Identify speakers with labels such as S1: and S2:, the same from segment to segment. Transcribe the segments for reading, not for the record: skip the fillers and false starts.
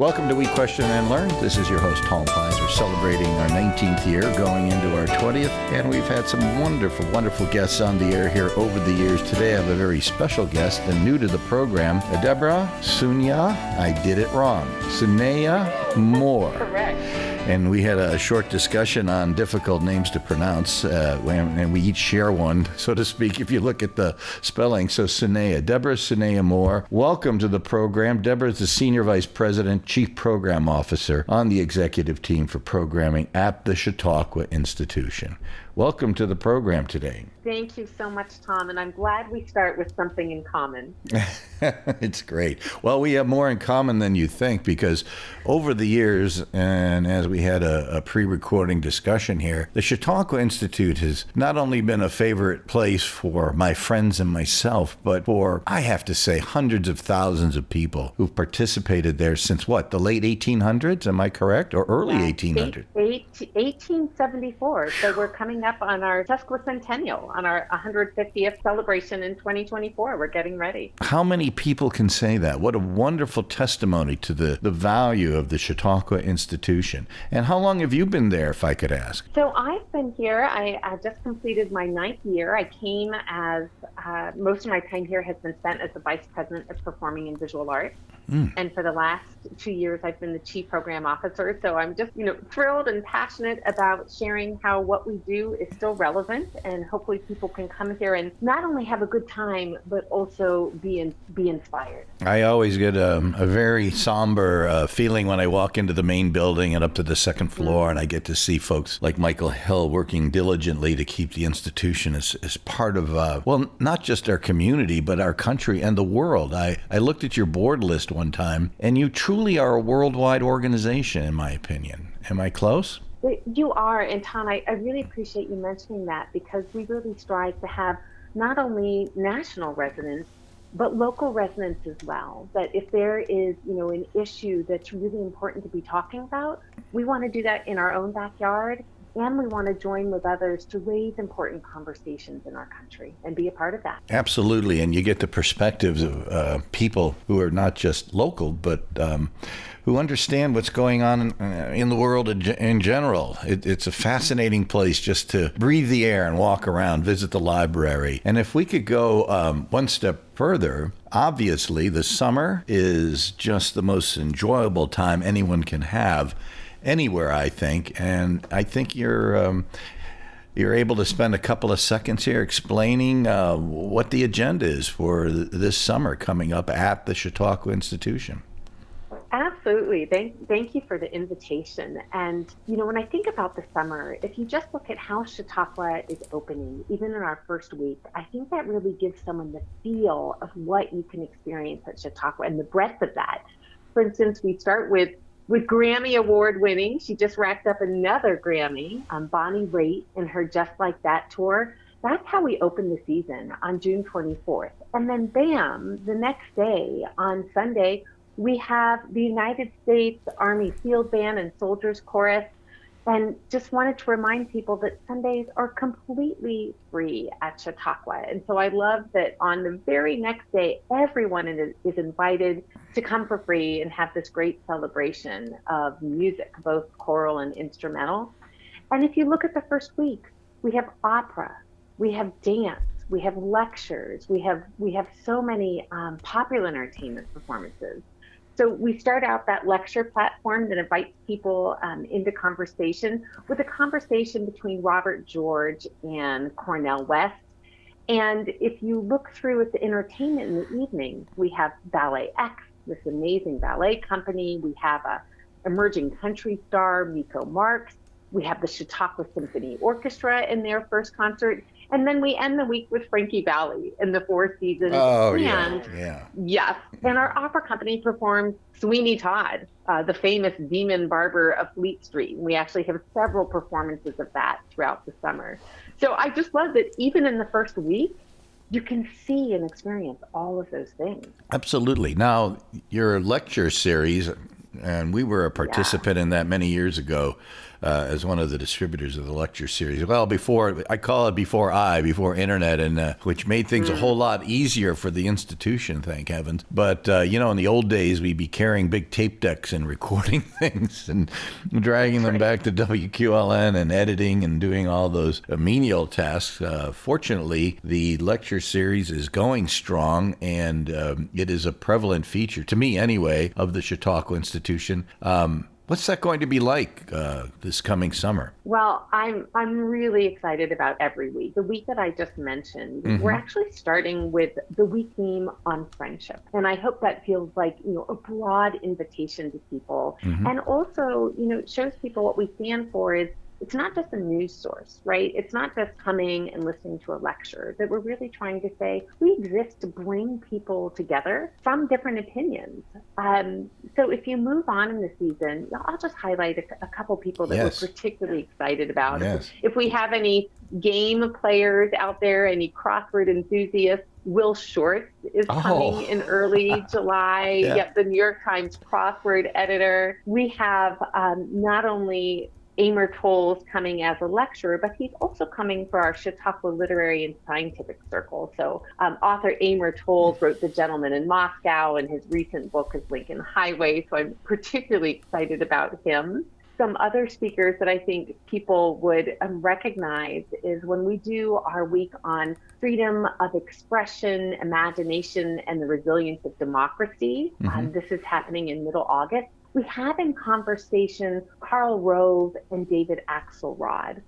S1: Welcome to We Question and Learn. This is your host, Tom Pines. We're celebrating our 19th year, going into our 20th, and we've had some wonderful, wonderful guests on the air here over the years. Today I have a very special guest and new to the program, Deborah Sunya, I did it wrong, Sunya Moore.
S2: Correct.
S1: And we had a short discussion on difficult names to pronounce, and we each share one, so to speak, if you look at the spelling. So Deborah Sunya Moore, welcome to the program. Deborah is the Senior Vice President, Chief Program Officer on the executive team for programming at the Chautauqua Institution. Welcome to the program today.
S2: Thank you so much, Tom, and I'm glad we start with something in common.
S1: It's great. Well, we have more in common than you think, because over the years, and as we had a pre-recording discussion here, the Chautauqua Institute has not only been a favorite place for my friends and myself, but for, I have to say, hundreds of thousands of people who've participated there since what, the late 1800s, am I correct? Or early 1800s?
S2: 1874. So we're coming up on our sesquicentennial, on our 150th celebration in 2024. We're getting ready.
S1: How many people can say that? What a wonderful testimony to the value of the Chautauqua Institution. And how long have you been there, if I could ask?
S2: So I've been here. I just completed my 9th year. I came as, most of my time here has been spent as the Vice President of Performing and Visual Arts. And for the last 2 years, I've been the Chief Program Officer. So I'm just, thrilled and passionate about sharing how what we do is still relevant, and hopefully people can come here and not only have a good time, but also be inspired.
S1: I always get a very somber feeling when I walk into the main building and up to the second floor, and I get to see folks like Michael Hill working diligently to keep the institution as part of, not just our community, but our country and the world. I looked at your board list one time, and you truly are a worldwide organization, in my opinion. Am I close?
S2: You are, and Tom, I really appreciate you mentioning that, because we really strive to have not only national resonance, but local resonance as well. That if there is, an issue that's really important to be talking about, we want to do that in our own backyard, and we want to join with others to raise important conversations in our country and be a part of that.
S1: Absolutely, and you get the perspectives of people who are not just local, but who understand what's going on in the world in general. It's a fascinating place just to breathe the air and walk around, visit the library. And if we could go one step further, obviously the summer is just the most enjoyable time anyone can have anywhere, I think. And I think you're able to spend a couple of seconds here explaining what the agenda is for this summer coming up at the Chautauqua Institution.
S2: Absolutely. Thank you for the invitation. And, when I think about the summer, if you just look at how Chautauqua is opening, even in our first week, I think that really gives someone the feel of what you can experience at Chautauqua and the breadth of that. For instance, we start with Grammy Award winning. She just racked up another Grammy, Bonnie Raitt, in her Just Like That tour. That's how we open the season on June 24th. And then bam, the next day on Sunday, we have the United States Army Field Band and Soldiers Chorus. And just wanted to remind people that Sundays are completely free at Chautauqua. And so I love that on the very next day, everyone is invited to come for free and have this great celebration of music, both choral and instrumental. And if you look at the first week, we have opera, we have dance, we have lectures, we have so many popular entertainment performances. So we start out that lecture platform that invites people into conversation with a conversation between Robert George and Cornel West. And if you look through at the entertainment in the evening, we have Ballet X, this amazing ballet company. We have a emerging country star, Miko Marks. We have the Chautauqua Symphony Orchestra in their first concert. And then we end the week with Frankie Valli in the Four Seasons.
S1: Oh,
S2: and,
S1: yeah.
S2: Yes. And our opera company performs Sweeney Todd, the famous demon barber of Fleet Street. And we actually have several performances of that throughout the summer. So I just love that even in the first week, you can see and experience all of those things.
S1: Absolutely. Now, your lecture series, and we were a participant in that many years ago, as one of the distributors of the lecture series. Well, before internet, and which made things a whole lot easier for the institution, thank heavens. But, in the old days, we'd be carrying big tape decks and recording things and dragging them back to WQLN and editing and doing all those menial tasks. Fortunately, the lecture series is going strong, and it is a prevalent feature, to me anyway, of the Chautauqua Institution. What's that going to be like this coming summer?
S2: Well, I'm really excited about every week. The week that I just mentioned, we're actually starting with the week theme on friendship. And I hope that feels like, a broad invitation to people. And also, shows people what we stand for is it's not just a news source, right? It's not just coming and listening to a lecture, that we're really trying to say we exist to bring people together from different opinions. So if you move on in the season, I'll just highlight a couple people that we're particularly excited about. If we have any game players out there, any crossword enthusiasts, Will Shorts is coming in early July. Yep, the New York Times crossword editor. We have not only Amor Towles coming as a lecturer, but he's also coming for our Chautauqua Literary and Scientific Circle. So author Amor Towles wrote The Gentleman in Moscow, and his recent book is Lincoln Highway. So I'm particularly excited about him. Some other speakers that I think people would recognize is when we do our week on freedom of expression, imagination, and the resilience of democracy. This is happening in middle August. We have in conversation Karl Rove and David Axelrod,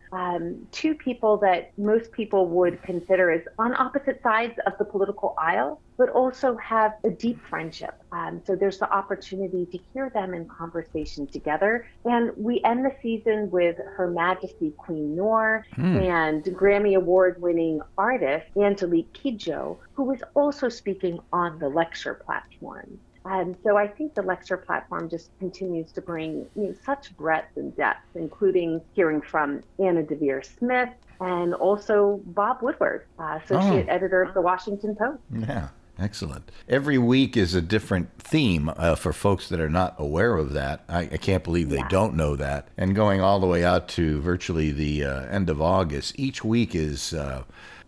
S2: two people that most people would consider as on opposite sides of the political aisle, but also have a deep friendship. So there's the opportunity to hear them in conversation together. And we end the season with Her Majesty Queen Noor and Grammy Award-winning artist Angelique Kidjo, who is also speaking on the lecture platform. So I think the lecture platform just continues to bring such breadth and depth, including hearing from Anna DeVere Smith and also Bob Woodward, associate editor of the Washington Post.
S1: Yeah. Excellent. Every week is a different theme for folks that are not aware of that. I can't believe they don't know that. And going all the way out to virtually the end of August, each week is...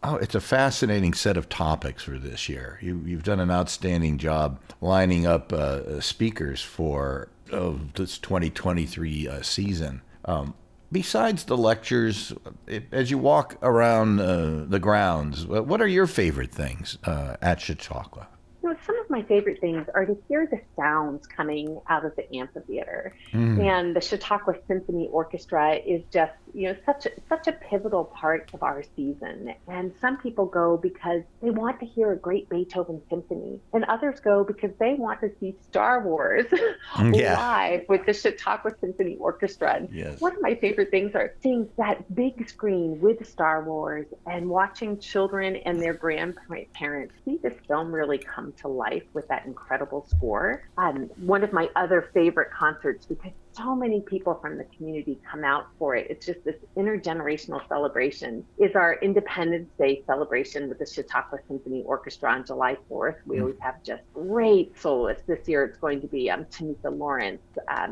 S1: it's a fascinating set of topics for this year. You've done an outstanding job lining up speakers for this 2023 season. Besides the lectures, as you walk around the grounds, what are your favorite things at Chautauqua?
S2: Some of my favorite things are to hear the sounds coming out of the amphitheater. And the Chautauqua Symphony Orchestra is just, such a pivotal part of our season. And some people go because they want to hear a great Beethoven symphony, and others go because they want to see Star Wars live with the Chautauqua Symphony Orchestra. And one of my favorite things are seeing that big screen with Star Wars and watching children and their grandparents see this film really come to life with that incredible score. One of my other favorite concerts, because so many people from the community come out for it. It's just this intergenerational celebration, is our Independence Day celebration with the Chautauqua Symphony Orchestra on July 4th. We always have just great soloists. This year it's going to be Tamika Lawrence,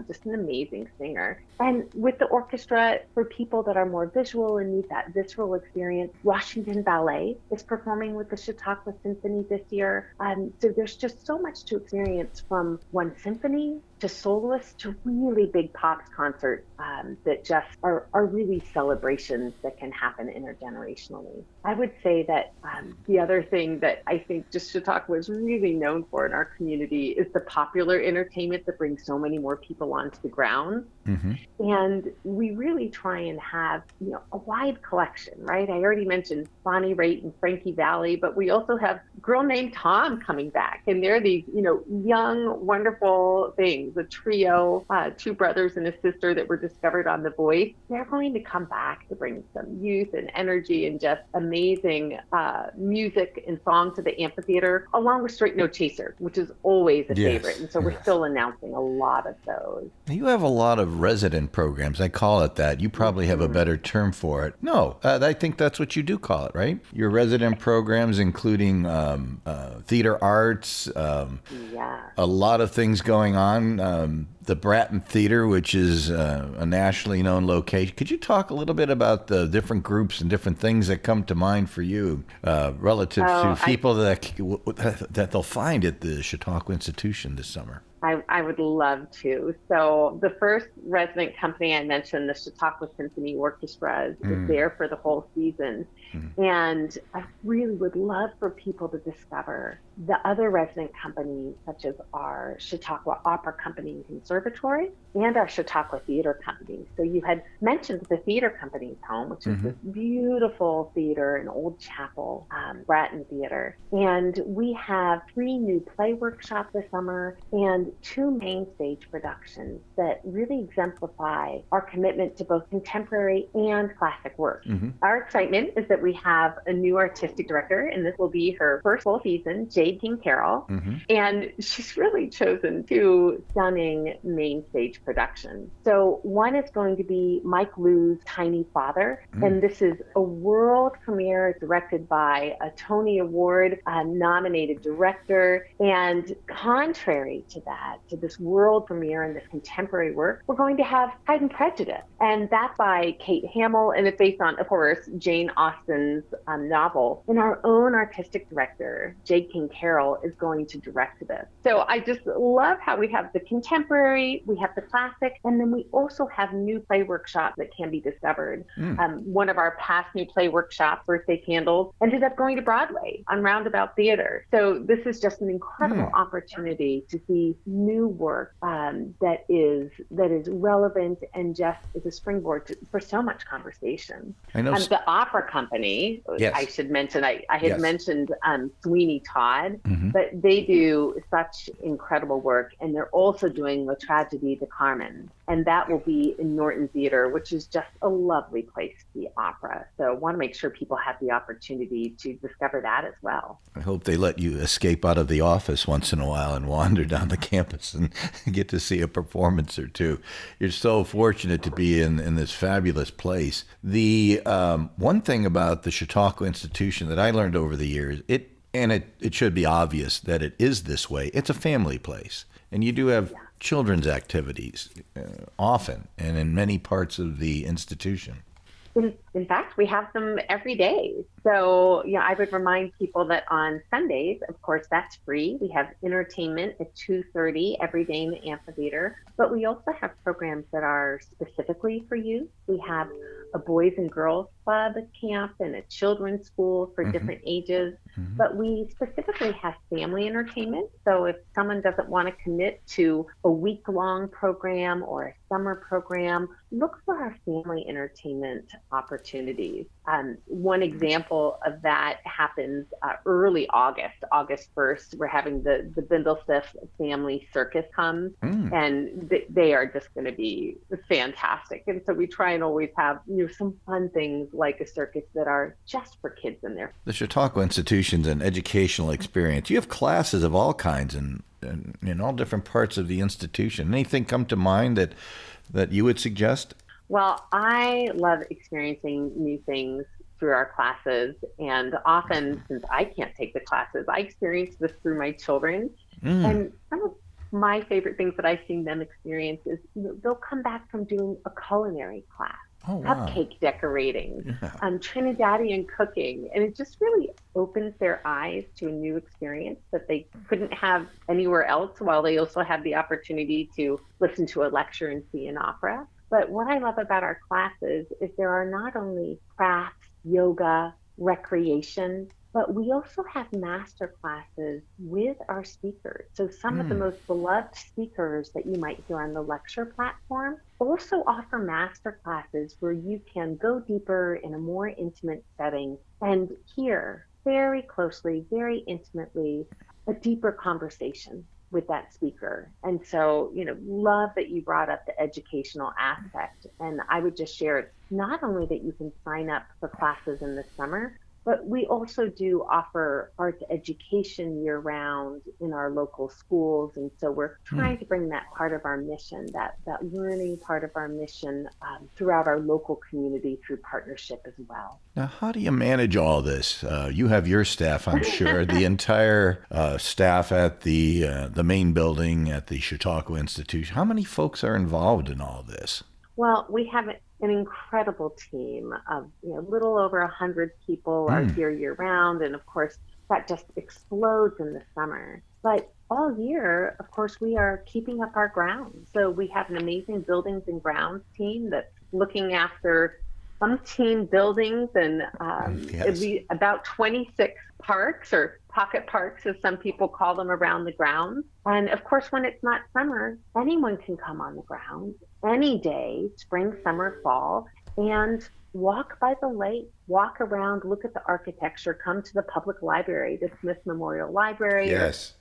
S2: just an amazing singer. And with the orchestra, for people that are more visual and need that visceral experience, Washington Ballet is performing with the Chautauqua Symphony this year. So there's just so much to experience, from one symphony to soloists to really big pops concerts that just are really celebrations that can happen intergenerationally. I would say that the other thing that I think just Chautauqua is really known for in our community is the popular entertainment that brings so many more people onto the ground. And we really try and have, a wide collection, right? I already mentioned Bonnie Raitt and Frankie Valli, but we also have Girl Named Tom coming back. And they're these, young, wonderful things, a trio, two brothers and a sister that were discovered on The Voice. They're going to come back to bring some youth and energy and just amazing music and song to the amphitheater, along with Straight No Chaser, which is always a favorite. And so we're still announcing a lot of those.
S1: You have a lot of resident programs. I call it that. You probably have a better term for it. No, I think that's what you do call it, right? Your resident programs, including theater arts, a lot of things going on the Bratton Theater, which is a nationally known location. Could you talk a little bit about the different groups and different things that come to mind for you relative to people that they'll find at the Chautauqua Institution this summer?
S2: I would love to. So the first resident company I mentioned, the Chautauqua Symphony Orchestra, is there for the whole season. And I really would love for people to discover the other resident companies, such as our Chautauqua Opera Company and Conservatory and our Chautauqua Theater Company. So you had mentioned the Theater Company's home, which is this beautiful theater, an old chapel, Bratton Theater. And we have 3 new play workshops this summer and 2 main stage productions that really exemplify our commitment to both contemporary and classic work. Our excitement is that we have a new artistic director, and this will be her first full season, Jade King Carroll. And she's really chosen 2 stunning main stage productions. So one is going to be Mike Liu's Tiny Father, and this is a world premiere directed by a Tony Award nominated director. And contrary to that, to this world premiere and this contemporary work, we're going to have Pride and Prejudice. And that's by Kate Hamill, and it's based on, of course, Jane Austen's novel. And our own artistic director, Jade King Carroll, is going to direct this. So I just love how we have the contemporary, we have the classic, and then we also have new play workshops that can be discovered. One of our past new play workshops, Birthday Candles, ended up going to Broadway on Roundabout Theater. So this is just an incredible opportunity to see new work that is relevant and just is a springboard for so much conversation.
S1: I know
S2: the Opera Company, I should mention, I had mentioned Sweeney Todd, but they do such incredible work, and they're also doing La Tragédie de Carmen, and that will be in Norton Theater, which is just a lovely place to see opera. So I want to make sure people have the opportunity to discover that as well.
S1: I hope they let you escape out of the office once in a while and wander down the campus and get to see a performance or two. You're so fortunate to be in this fabulous place. The one thing about the Chautauqua Institution that I learned over the years, it should be obvious that it is this way. It's a family place, and you do have children's activities often and in many parts of the institution.
S2: In fact, we have them every day. So, I would remind people that on Sundays, of course, that's free. We have entertainment at 2:30 every day in the amphitheater. But we also have programs that are specifically for youth. We have a boys and girls club camp and a children's school for different ages. But we specifically have family entertainment. So if someone doesn't want to commit to a week-long program or a summer program, look for our family entertainment opportunities. One example of that happens early August 1st. We're having the Bindlestiff Family Circus come, and they are just going to be fantastic. And so we try and always have some fun things like a circus that are just for kids in there.
S1: The Chautauqua Institution's an educational experience. You have classes of all kinds in all different parts of the institution. Anything come to mind that you would suggest?
S2: Well, I love experiencing new things through our classes, and often, since I can't take the classes, I experience this through my children. And some of my favorite things that I've seen them experience is they'll come back from doing a culinary class, cupcake decorating, Trinidadian cooking, and it just really opens their eyes to a new experience that they couldn't have anywhere else, while they also have the opportunity to listen to a lecture and see an opera. But what I love about our classes is there are not only crafts, yoga, recreation, but we also have master classes with our speakers. So some of the most beloved speakers that you might hear on the lecture platform also offer master classes where you can go deeper in a more intimate setting and hear very closely, very intimately, a deeper conversation with that speaker. And so, love that you brought up the educational aspect. And I would just share, it's not only that you can sign up for classes in the summer, But we also do offer arts education year round in our local schools. And so we're trying to bring that part of our mission, that learning part of our mission throughout our local community through partnership as well.
S1: Now, how do you manage all this? You have your staff, I'm sure, the entire staff at the main building at the Chautauqua Institution. How many folks are involved in all this?
S2: Well, we have an incredible team of a little over 100 people are here year round. And of course, that just explodes in the summer. But all year, of course, we are keeping up our grounds. So we have an amazing buildings and grounds team that's looking after umpteen buildings and it'd be about 26 parks or pocket parks, as some people call them, around the grounds. And of course, when it's not summer, anyone can come on the grounds any day, spring, summer, fall, and walk by the lake, walk around, look at the architecture, come to the public library, the Smith Memorial Library,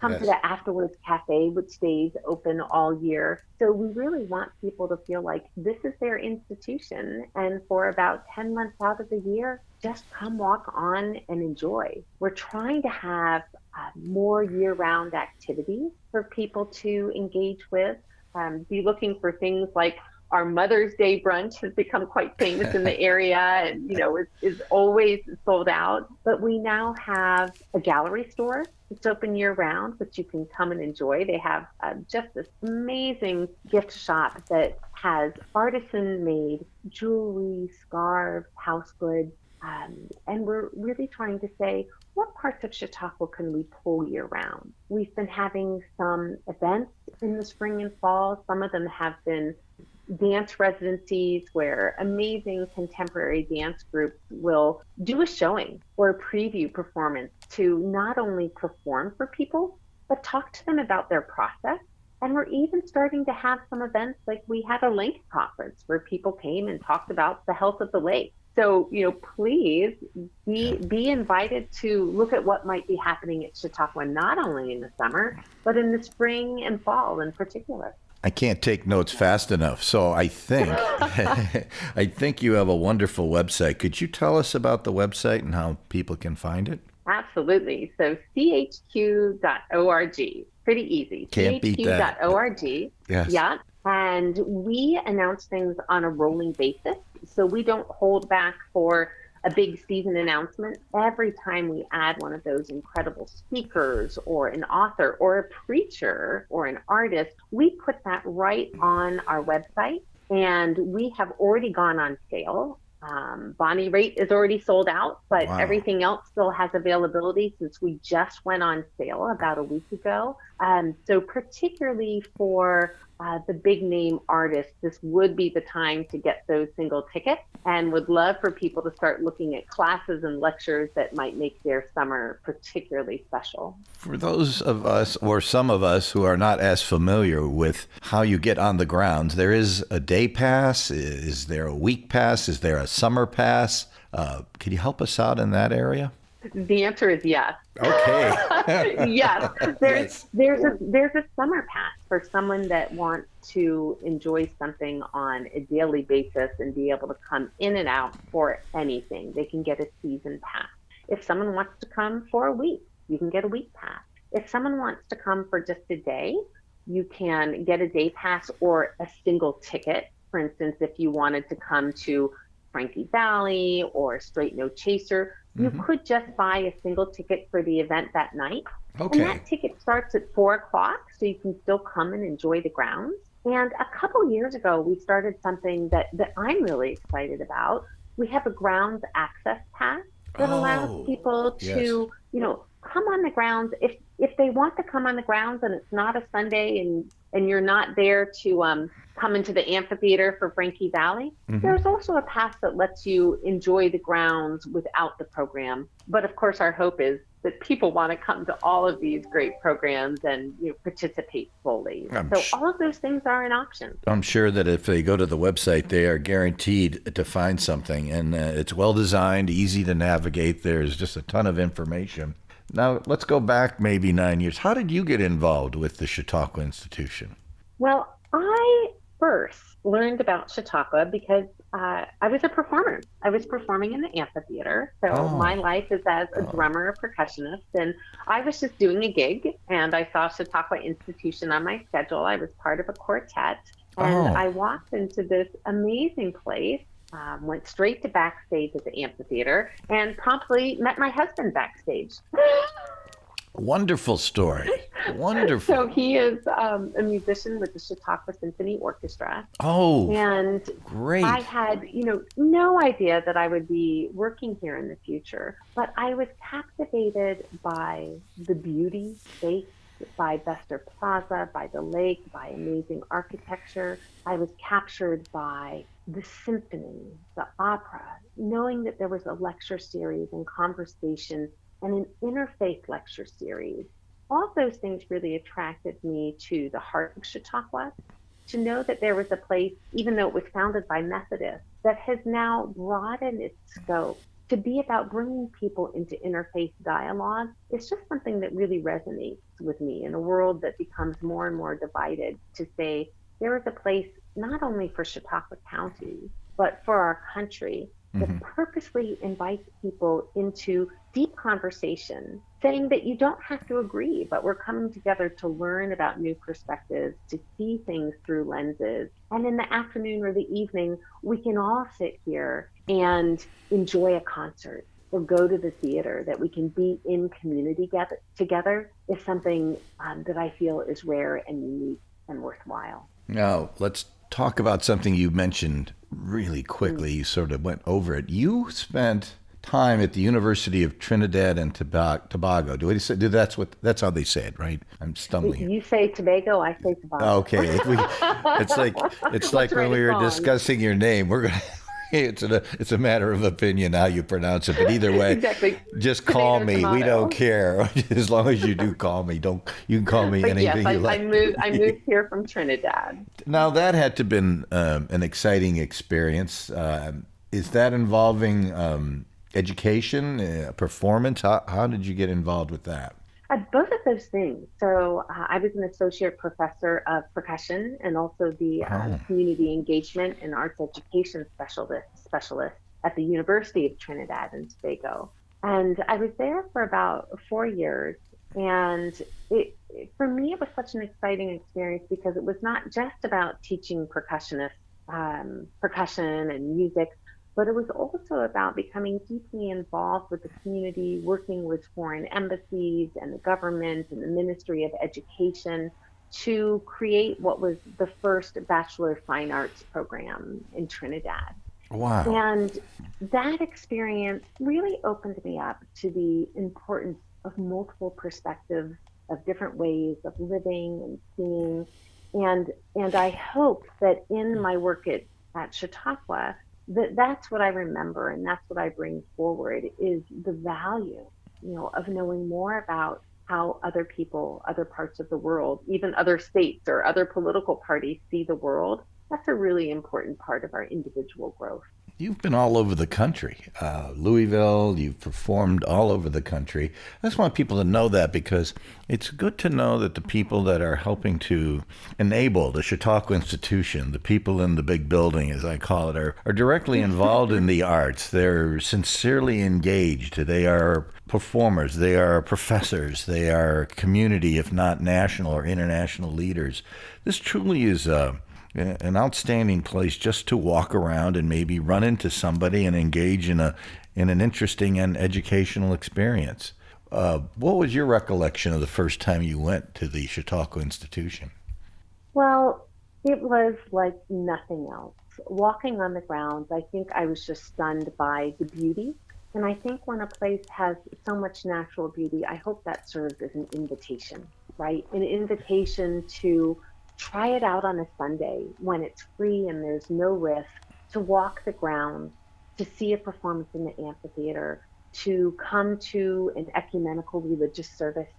S2: come to the Afterwards Cafe, which stays open all year. So we really want people to feel like this is their institution. And for about 10 months out of the year, just come walk on and enjoy. We're trying to have more year-round activities for people to engage with. Be looking for things like our Mother's Day brunch has become quite famous in the area and, is always sold out. But we now have a gallery store. It's open year round, which you can come and enjoy. They have just this amazing gift shop that has artisan-made jewelry, scarves, house goods. And we're really trying to say, what parts of Chautauqua can we pull year round? We've been having some events in the spring and fall. Some of them have been dance residencies where amazing contemporary dance groups will do a showing or a preview performance to not only perform for people, but talk to them about their process. And we're even starting to have some events like we had a lake conference where people came and talked about the health of the lake. So, please be invited to look at what might be happening at Chautauqua, not only in the summer, but in the spring and fall in particular.
S1: I can't take notes fast enough, so I think I think you have a wonderful website. Could you tell us about the website and how people can find it?
S2: Absolutely. So chq.org. Pretty easy.
S1: Can't beat that.
S2: chq.org.
S1: Yes.
S2: Yeah. And we announce things on a rolling basis. So we don't hold back for a big season announcement. Every time we add one of those incredible speakers or an author or a preacher or an artist, we put that right on our website. And we have already gone on sale. Bonnie Raitt is already sold out, but everything else still has availability since we just went on sale about a week ago. So particularly for the big name artists, this would be the time to get those single tickets, and would love for people to start looking at classes and lectures that might make their summer particularly special.
S1: For those of us, or some of us, who are not as familiar with how you get on the grounds, there is a day pass. Is there a week pass? Is there a summer pass? Can you help us out in that area?
S2: The answer is yes.
S1: Okay.
S2: Yes. There's a summer pass for someone that wants to enjoy something on a daily basis and be able to come in and out for anything. They can get a season pass. If someone wants to come for a week, you can get a week pass. If someone wants to come for just a day, you can get a day pass or a single ticket. For instance, if you wanted to come to Frankie Valley or Straight No Chaser, you could just buy a single ticket for the event that night.
S1: Okay.
S2: And that ticket starts at 4:00, so you can still come and enjoy the grounds. And a couple years ago, we started something that I'm really excited about. We have a grounds access pass that allows people to, come on the grounds. If they want to come on the grounds and it's not a Sunday and you're not there to come into the amphitheater for Frankie Valley, there's also a pass that lets you enjoy the grounds without the program. But of course, our hope is that people want to come to all of these great programs and participate fully. All of those things are an option.
S1: I'm sure that if they go to the website, they are guaranteed to find something. And it's well designed, easy to navigate. There's just a ton of information. Now, let's go back maybe 9 years. How did you get involved with the Chautauqua Institution?
S2: Well, I first learned about Chautauqua because I was a performer. I was performing in the amphitheater. So my life is as a drummer, a percussionist, and I was just doing a gig and I saw Chautauqua Institution on my schedule. I was part of a quartet and I walked into this amazing place, went straight to backstage at the amphitheater and promptly met my husband backstage.
S1: Wonderful story. Wonderful.
S2: So he is a musician with the Chautauqua Symphony Orchestra.
S1: Oh,
S2: and
S1: great.
S2: I had, no idea that I would be working here in the future, but I was captivated by the beauty, space, by Bester Plaza, by the lake, by amazing architecture. I was captured by the symphony, the opera, knowing that there was a lecture series and conversation and an interfaith lecture series. All of those things really attracted me to the heart of Chautauqua, to know that there was a place, even though it was founded by Methodists, that has now broadened its scope to be about bringing people into interfaith dialogue. It's just something that really resonates with me in a world that becomes more and more divided, to say there is a place not only for Chautauqua County, but for our country that purposely invites people into deep conversation, saying that you don't have to agree, but we're coming together to learn about new perspectives, to see things through lenses. And in the afternoon or the evening, we can all sit here and enjoy a concert or go to the theater, that we can be in community together is something that I feel is rare and unique and worthwhile.
S1: Now, let's talk about something you mentioned really quickly. You sort of went over it. You spent time at the University of Trinidad and Tobago. That's how they say it, right? I'm stumbling.
S2: You say Tobago, I say Tobago.
S1: Okay, it's like when we were discussing your name. It's a matter of opinion how you pronounce it, but either way,
S2: exactly.
S1: Just call me. We don't care as long as you do call me. You can call me anything you like.
S2: I moved here from Trinidad.
S1: Now that had to have been an exciting experience. Is that involving education, performance? How did you get involved with that?
S2: Both of those things. So I was an associate professor of percussion and also the community engagement and arts education specialist at the University of Trinidad and Tobago. And I was there for about 4 years. And for me, it was such an exciting experience because it was not just about teaching percussion and music, but it was also about becoming deeply involved with the community, working with foreign embassies and the government and the Ministry of Education to create what was the first Bachelor of Fine Arts program in Trinidad.
S1: Wow.
S2: And that experience really opened me up to the importance of multiple perspectives, of different ways of living and seeing. And I hope that in my work at Chautauqua, that's what I remember, and that's what I bring forward, is the value, of knowing more about how other people, other parts of the world, even other states or other political parties see the world. That's a really important part of our individual growth.
S1: You've been all over the country. Louisville, you've performed all over the country. I just want people to know that, because it's good to know that the people that are helping to enable the Chautauqua Institution, the people in the big building, as I call it, are directly involved in the arts. They're sincerely engaged. They are performers. They are professors. They are community, if not national or international leaders. This truly is an outstanding place just to walk around and maybe run into somebody and engage in an interesting and educational experience. What was your recollection of the first time you went to the Chautauqua Institution?
S2: Well, it was like nothing else. Walking on the grounds, I think I was just stunned by the beauty. And I think when a place has so much natural beauty, I hope that serves as an invitation, right? An invitation to try it out on a Sunday when it's free and there's no risk, to walk the grounds, to see a performance in the amphitheater, to come to an ecumenical religious service.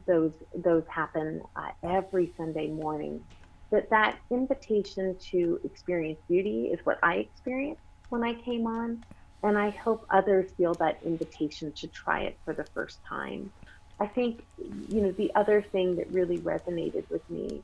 S2: Those happen every Sunday morning. That invitation to experience beauty is what I experienced when I came on, and I hope others feel that invitation to try it for the first time. I think, the other thing that really resonated with me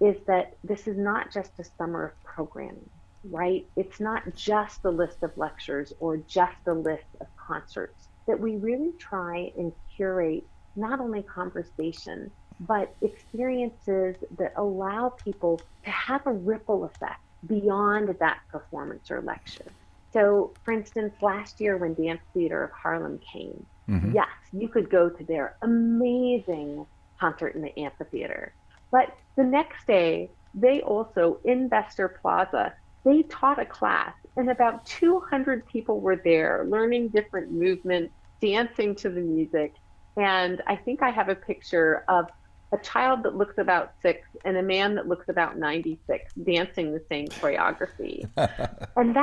S2: is that this is not just a summer of programming, right? It's not just a list of lectures or just a list of concerts, that we really try and curate not only conversation, but experiences that allow people to have a ripple effect beyond that performance or lecture. So, for instance, last year when Dance Theater of Harlem came, yes, you could go to their amazing concert in the amphitheater. But the next day, they also, in Bestor Plaza, they taught a class, and about 200 people were there learning different movements, dancing to the music. And I think I have a picture of a child that looks about 6 and a man that looks about 96 dancing the same choreography. And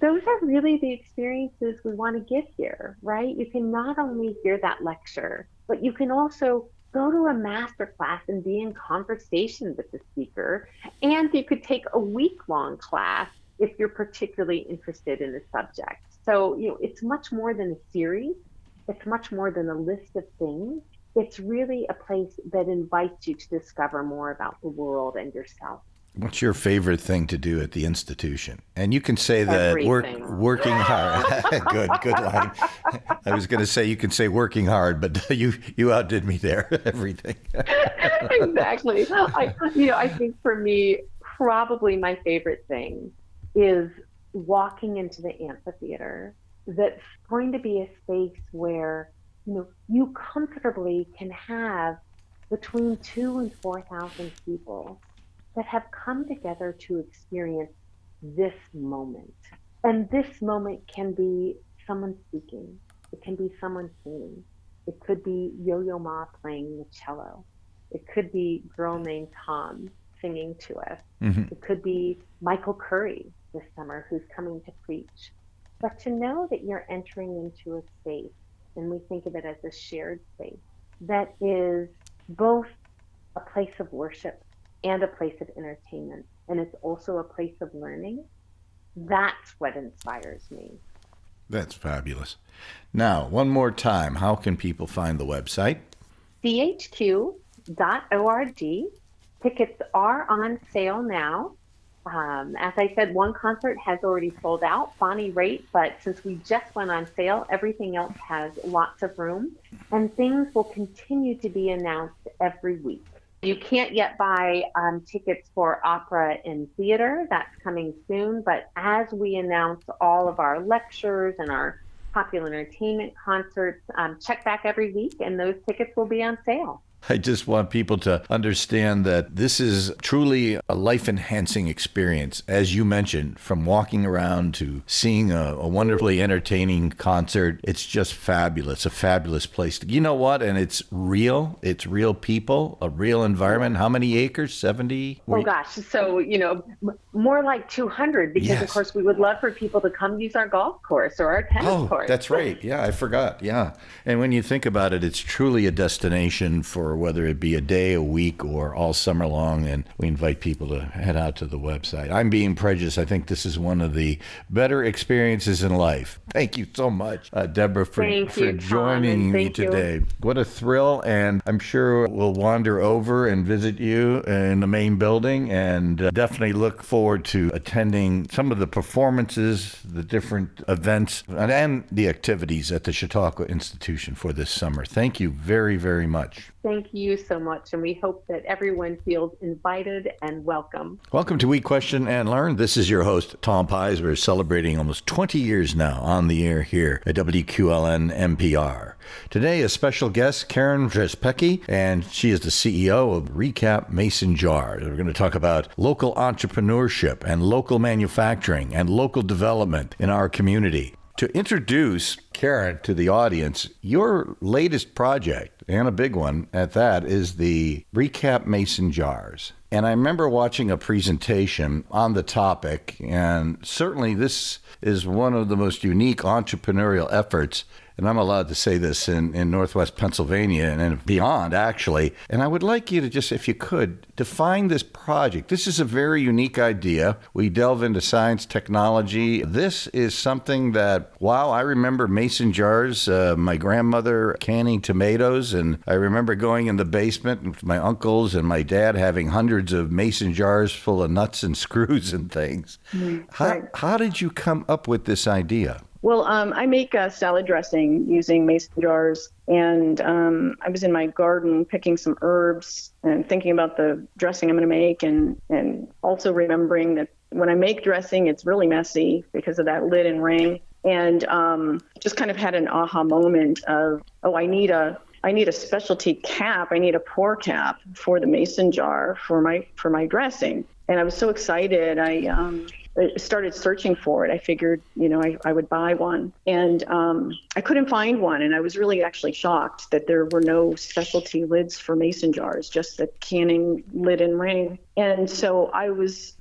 S2: those are really the experiences we want to give here, right? You can not only hear that lecture, but you can also go to a master class and be in conversation with the speaker. And you could take a week-long class if you're particularly interested in the subject. So, it's much more than a series. It's much more than a list of things. It's really a place that invites you to discover more about the world and yourself.
S1: What's your favorite thing to do at the institution? And you can say that working hard. Good line. I was going to say you can say working hard, but you outdid me there. Everything.
S2: Exactly. I think for me, probably my favorite thing is walking into the amphitheater. That's going to be a space where you comfortably can have between 2,000 and 4,000 people that have come together to experience this moment. And this moment can be someone speaking. It can be someone singing. It could be Yo-Yo Ma playing the cello. It could be a girl named Tom singing to us. It could be Michael Curry this summer who's coming to preach. But to know that you're entering into a space, and we think of it as a shared space, that is both a place of worship and a place of entertainment, and it's also a place of learning, that's what inspires me.
S1: That's fabulous. Now, one more time, how can people find the website?
S2: chq.org. Tickets are on sale now. As I said, one concert has already sold out, Bonnie Raitt, but since we just went on sale, everything else has lots of room, and things will continue to be announced every week. You can't yet buy tickets for opera and theater. That's coming soon, but as we announce all of our lectures and our popular entertainment concerts, check back every week, and those tickets will be on sale.
S1: I just want people to understand that this is truly a life-enhancing experience, as you mentioned, from walking around to seeing a wonderfully entertaining concert. It's just fabulous, a fabulous place. You know what? And it's real people, a real environment. How many acres? 70?
S2: Oh, gosh. So, more like 200, because, yes, of course, we would love for people to come use our golf course or our tennis course.
S1: That's right. Yeah, I forgot. Yeah. And when you think about it, it's truly a destination for whether it be a day, a week, or all summer long, and we invite people to head out to the website. I'm being prejudiced. I think this is one of the better experiences in life. Thank you so much, Deborah, for joining me today. What a thrill, and I'm sure we'll wander over and visit you in the main building, and definitely look forward to attending some of the performances, the different events, and the activities at the Chautauqua Institution for this summer. Thank you very, very much.
S2: Thank you so much, and we hope that everyone feels invited and welcome.
S1: Welcome to We Question and Learn. This is your host, Tom Pies. We're celebrating almost 20 years now on the air here at WQLN NPR. Today, a special guest, Karen Rzepecki, and she is the CEO of reCAP Mason Jars. We're going to talk about local entrepreneurship and local manufacturing and local development in our community. To introduce Karen to the audience, your latest project, and a big one at that, is the reCAP Mason Jars. And I remember watching a presentation on the topic, and certainly this is one of the most unique entrepreneurial efforts and I'm allowed to say this in Northwest Pennsylvania and beyond, actually. And I would like you to just, if you could, define this project. This is a very unique idea. We delve into science, technology. This is something that, wow, I remember mason jars, my grandmother canning tomatoes, and I remember going in the basement with my uncles and my dad having hundreds of mason jars full of nuts and screws and things.
S3: Right.
S1: How did you come up with this idea?
S3: Well, I make salad dressing using mason jars, and I was in my garden picking some herbs and thinking about the dressing I'm going to make, and also remembering that when I make dressing, it's really messy because of that lid and ring, and just kind of had an aha moment of, oh, I need a specialty cap. I need a pour cap for the mason jar for my dressing, and I was so excited. I started searching for it. I figured, I would buy one, and I couldn't find one. And I was really actually shocked that there were no specialty lids for mason jars, just the canning lid and ring. And so I was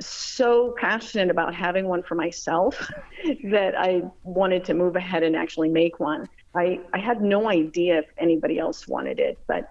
S3: so passionate about having one for myself that I wanted to move ahead and actually make one. I had no idea if anybody else wanted it, but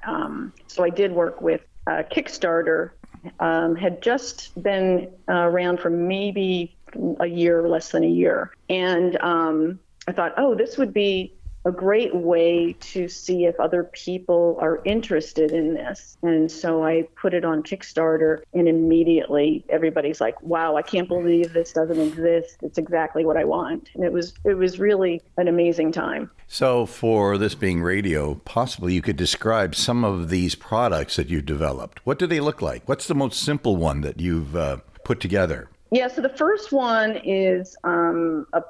S3: so I did work with Kickstarter. Had just been around for maybe a year, less than a year. And I thought, oh, this would be a great way to see if other people are interested in this. And so I put it on Kickstarter, and immediately everybody's like, wow, I can't believe this doesn't exist. It's exactly what I want. And it was really an amazing time.
S1: So for this being radio, possibly you could describe some of these products that you've developed. What do they look like? What's the most simple one that you've put together?
S3: Yeah, so the first one is,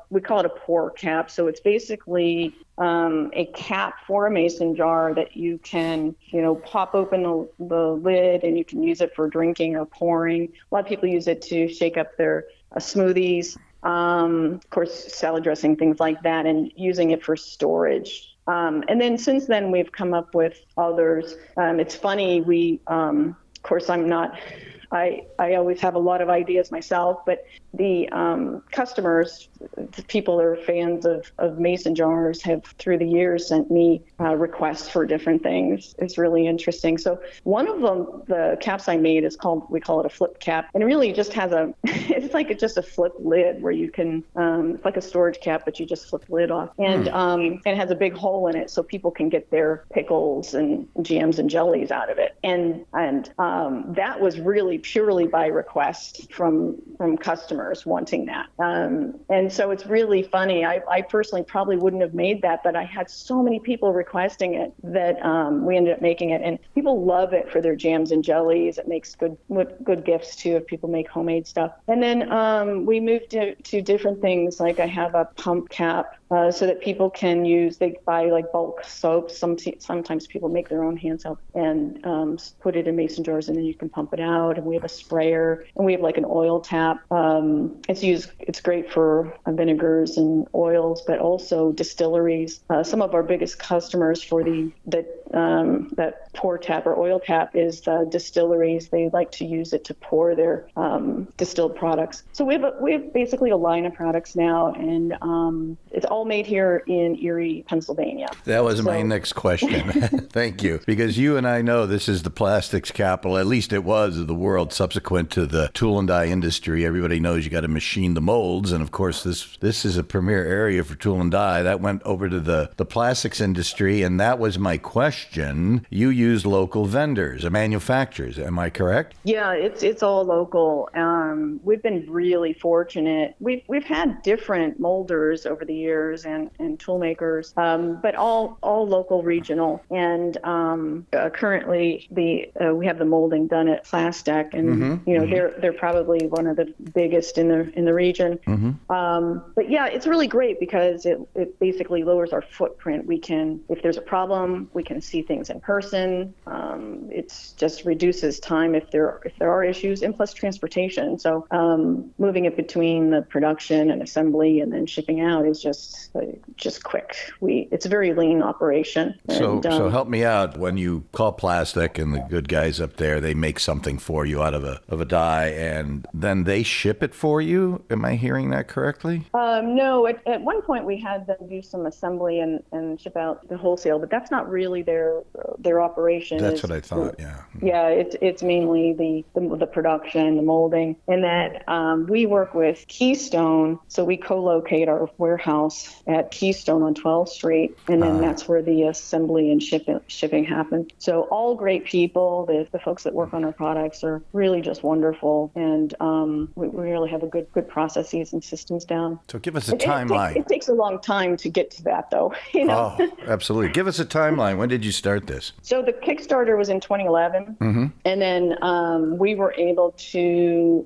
S3: we call it a pour cap. So it's basically a cap for a mason jar that you can, pop open the lid, and you can use it for drinking or pouring. A lot of people use it to shake up their smoothies, of course, salad dressing, things like that, and using it for storage. And then since then, we've come up with others. It's funny, of course, I always have a lot of ideas myself, but the customers, the people who are fans of mason jars, have through the years sent me requests for different things. It's really interesting. So one of them, the caps I made, we call it a flip cap, and it really just has it's like just a flip lid where you can, it's like a storage cap, but you just flip the lid off, and it has a big hole in it so people can get their pickles and jams and jellies out of it, and that was really purely by request from customers wanting that. And so it's really funny. I personally probably wouldn't have made that, but I had so many people requesting it that we ended up making it. And people love it for their jams and jellies. It makes good gifts too if people make homemade stuff. And then we moved to different things. Like I have a pump cap so that people can use, they buy like bulk soaps. Sometimes people make their own hand soap and put it in mason jars, and then you can pump it out. And we have a sprayer, and we have like an oil tap. It's great for vinegars and oils, but also distilleries. Some of our biggest customers for that pour tap or oil tap is distilleries. They like to use it to pour their distilled products. So we have basically a line of products now, and it's all made here in Erie, Pennsylvania.
S1: That was my next question. Thank you. Because you and I know this is the plastics capital, at least it was, of the world subsequent to the tool and die industry. Everybody knows you got to machine the molds. And of course, this is a premier area for tool and die. That went over to the plastics industry. And that was my question. You use local vendors or manufacturers. Am I correct?
S3: Yeah, it's all local. We've been really fortunate. We've had different molders over the years and tool makers, but all local, regional. And currently we have the molding done at Plastic, and they're probably one of the biggest in the region. But yeah, it's really great because it basically lowers our footprint. We can, if there's a problem, we can see things in person. It just reduces time if there are issues, and plus transportation. So moving it between the production and assembly and then shipping out is just quick. It's a very lean operation.
S1: So help me out. When you call plastic and the good guys up there, they make something for you out of a die, and then they ship it for you. Am I hearing that correctly?
S3: No. At one point, we had them do some assembly and ship out the wholesale, but that's not really their operation.
S1: That's what I thought. Yeah.
S3: Yeah. It's mainly the production, the molding, and then we work with Keystone, so we co-locate our warehouse at Keystone on 12th Street, and then that's where the assembly and shipping happen. So all great people. The folks that work on our products are really just wonderful, and we really have a good processes and systems down.
S1: So give us a timeline.
S3: It takes a long time to get to that, though.
S1: Oh, absolutely. Give us a timeline. When did you start this?
S3: So the Kickstarter was in 2011, and then we were able to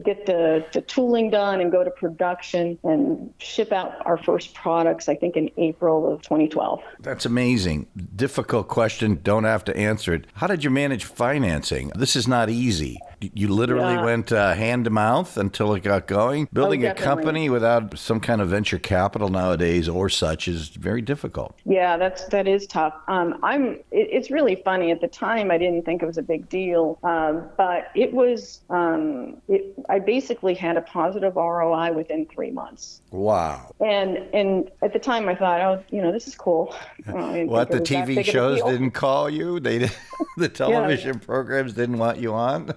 S3: get the tooling done and go to production and ship out our first products, I think, in April of 2012.
S1: That's amazing. Difficult question. Don't have to answer it. How did you manage financing? This is not easy. You literally went hand to mouth until it got going. Building a company without some kind of venture capital nowadays or such is very difficult.
S3: Yeah, that is tough. It's really funny. At the time, I didn't think it was a big deal, but it was. I basically had a positive ROI within 3 months.
S1: Wow.
S3: And at the time, I thought, this is cool.
S1: What, the TV shows didn't call you? The television programs didn't want you on?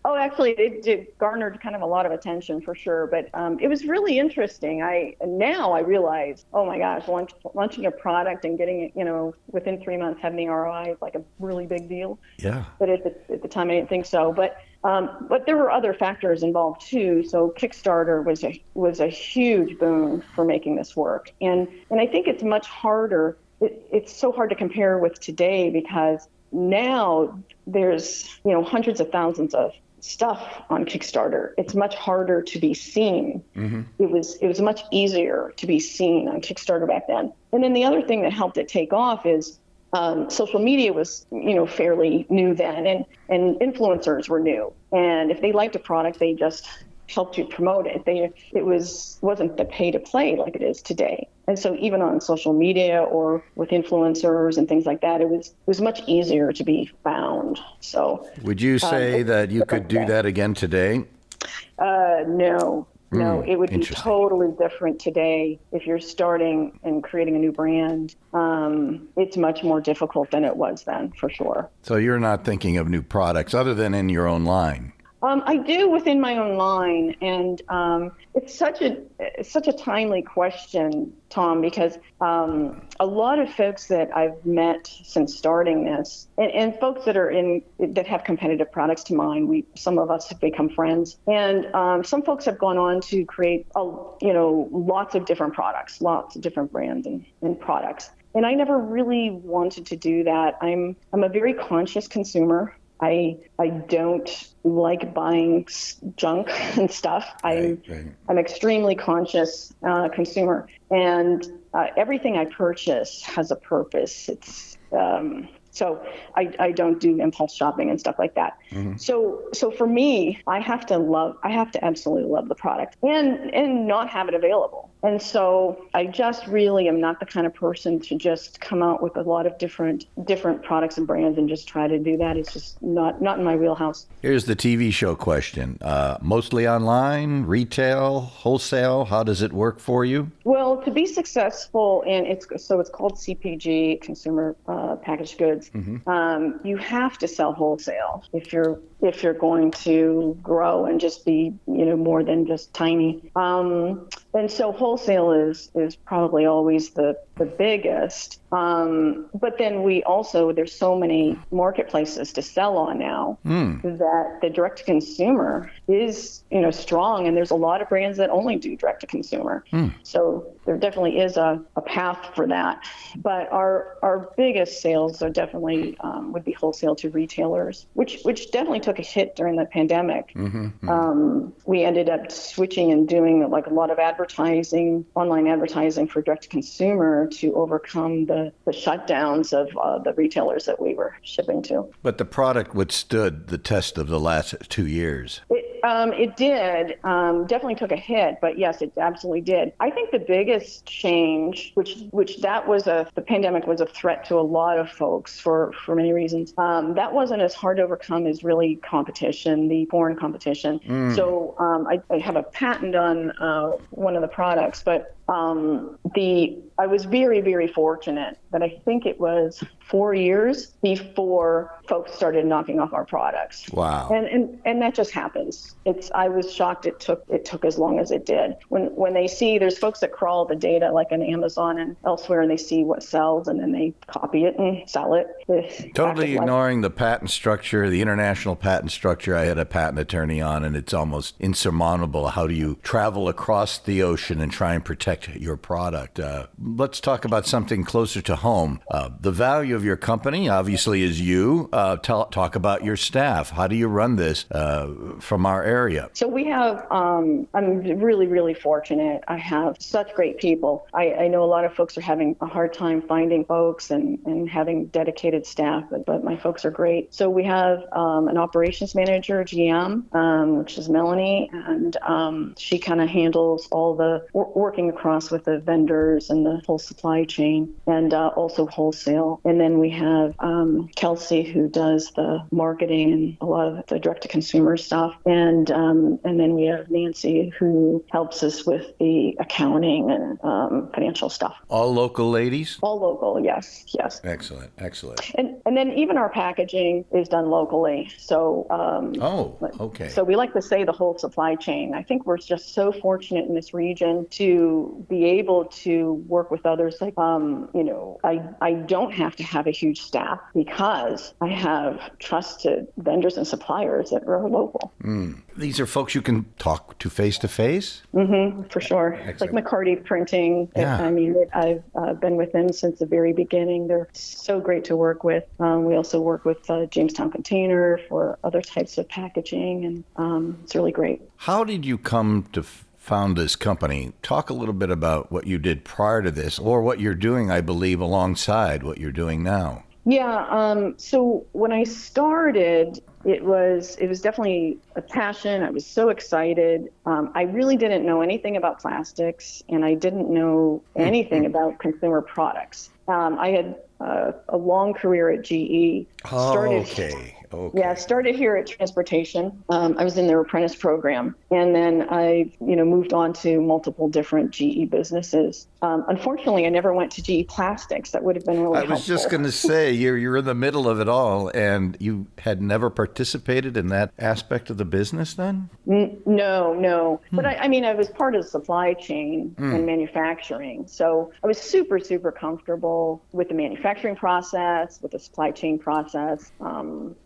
S3: Actually, it garnered kind of a lot of attention for sure, but it was really interesting. Now I realize, oh my gosh, launching a product and getting it, within 3 months having the ROI is like a really big deal.
S1: Yeah.
S3: But at the time, I didn't think so. But there were other factors involved too. So Kickstarter was a huge boon for making this work, and I think it's much harder. It's so hard to compare with today because now there's hundreds of thousands of stuff on Kickstarter. It's much harder to be seen. It was much easier to be seen on Kickstarter back then. And then the other thing that helped it take off is social media was fairly new then, and influencers were new. And if they liked a product, they just helped you promote it. It wasn't the pay to play like it is today. And so even on social media or with influencers and things like that, it was much easier to be found. So
S1: would you say that you could do that again today?
S3: No, it would be totally different today. If you're starting and creating a new brand, it's much more difficult than it was then, for sure.
S1: So you're not thinking of new products other than in your own line?
S3: I do within my own line, and it's such a timely question, Tom, because a lot of folks that I've met since starting this, and folks that have competitive products to mine, some of us have become friends, and some folks have gone on to create lots of different products, lots of different brands and products. And I never really wanted to do that. I'm a very conscious consumer. I don't like buying junk and stuff. I'm extremely conscious consumer, and everything I purchase has a purpose. It's so I don't do impulse shopping and stuff like that. So for me, I have to absolutely love the product and not have it available. And so I just really am not the kind of person to just come out with a lot of different products and brands and just try to do that. It's just not in my wheelhouse. Here's
S1: the TV show question. Mostly online, retail, wholesale. How does it work for you?
S3: Well, to be successful, and it's called CPG, consumer packaged goods. You have to sell wholesale if you're going to grow and just be more than just tiny. And so wholesale is probably always the biggest. But then there's so many marketplaces to sell on now that the direct to consumer is strong, and there's a lot of brands that only do direct to consumer. So there definitely is a path for that. But our biggest sales are definitely would be wholesale to retailers, which definitely took a hit during the pandemic. We ended up switching and doing like a lot of online advertising for direct to consumer to overcome the shutdowns of the retailers that we were shipping to.
S1: But the product withstood the test of the last 2 years.
S3: It did. Definitely took a hit, but yes, it absolutely did. I think the biggest change, which that was the pandemic was a threat to a lot of folks for many reasons. That wasn't as hard to overcome as really competition, the foreign competition. So I have a patent on one of the products, but I was very, very fortunate that I think it was 4 years before folks started knocking off our products.
S1: Wow.
S3: And that just happens. I was shocked it took as long as it did. When they see, there's folks that crawl the data like on Amazon and elsewhere, and they see what sells and then they copy it and sell it.
S1: Totally ignoring the patent structure, the international patent structure. I had a patent attorney on, and it's almost insurmountable. How do you travel across the ocean and try and protect your product? Let's talk about something closer to home. The value of your company obviously is you. Talk about your staff. How do you run this from our area?
S3: So we have, I'm really, really fortunate. I have such great people. I know a lot of folks are having a hard time finding folks and having dedicated staff, but my folks are great. So we have an operations manager, GM, which is Melanie, and she kind of handles all the working across with the vendors and the whole supply chain, and also wholesale. And then we have Kelsey, who does the marketing and a lot of the direct-to-consumer stuff. And then we have Nancy, who helps us with the accounting and financial stuff.
S1: All local ladies?
S3: All local, yes.
S1: Excellent.
S3: And then even our packaging is done locally. So
S1: okay.
S3: So we like to say the whole supply chain. I think we're just so fortunate in this region to be able to work with others. Like, I don't have to have a huge staff because I have trusted vendors and suppliers that are local.
S1: These are folks you can talk to face to face?
S3: Mm-hmm, for sure.
S1: Excellent.
S3: Like McCarty Printing.
S1: Yeah.
S3: I've been with them since the very beginning. They're so great to work with. We also work with Jamestown Container for other types of packaging, and it's really great.
S1: How did you come to found this company? Talk a little bit about what you did prior to this, or what you're doing, I believe, alongside what you're doing now.
S3: Yeah. So when I started, it was definitely a passion. I was so excited. I really didn't know anything about plastics, and I didn't know anything about consumer products. I had a long career at GE.
S1: Okay.
S3: Yeah, started here at Transportation. I was in their apprentice program, and then I, moved on to multiple different GE businesses. Unfortunately, I never went to GE Plastics. That would have been really helpful.
S1: I was just going to say, you're in the middle of it all, and you had never participated in that aspect of the business then?
S3: No. But I was part of the supply chain and manufacturing. So I was super, super comfortable with the manufacturing process, with the supply chain process.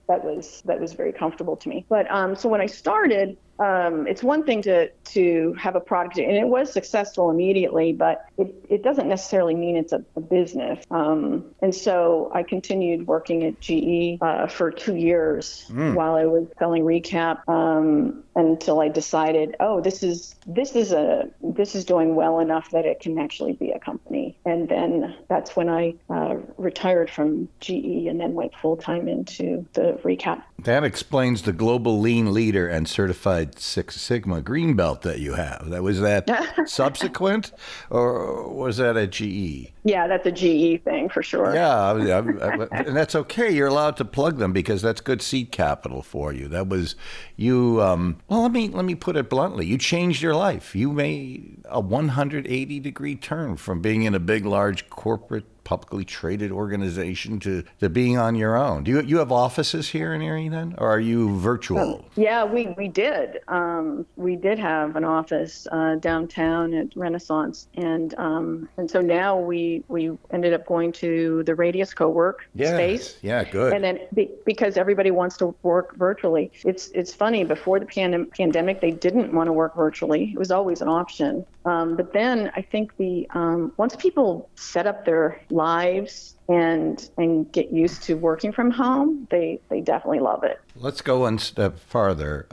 S3: That was very comfortable to me. But so when I started, it's one thing to have a product, and it was successful immediately, but it doesn't necessarily mean it's a business. And so I continued working at GE for 2 years while I was selling reCAP, until I decided, this is doing well enough that it can actually be a company. And then that's when I retired from GE and then went full time into the reCAP.
S1: That explains the global lean leader and certified Six Sigma green belt that you have. Was that subsequent, or was that at GE?
S3: Yeah, that's a GE thing for sure.
S1: Yeah, and that's okay. You're allowed to plug them because that's good seed capital for you. That was you. Well, let me put it bluntly. You changed your life. You made a 180-degree turn from being in a big, large corporate, publicly traded organization to being on your own. Do you have offices here in Erie then, or are you virtual?
S3: Yeah, we did. We did have an office downtown at Renaissance, and so now we ended up going to the Radius co-work space. Yeah, good. And then because everybody wants to work virtually, it's funny. Before the pandemic, they didn't want to work virtually. It was always an option. But then I think once people set up their lives and get used to working from home, they definitely love it. Let's
S1: go one step farther.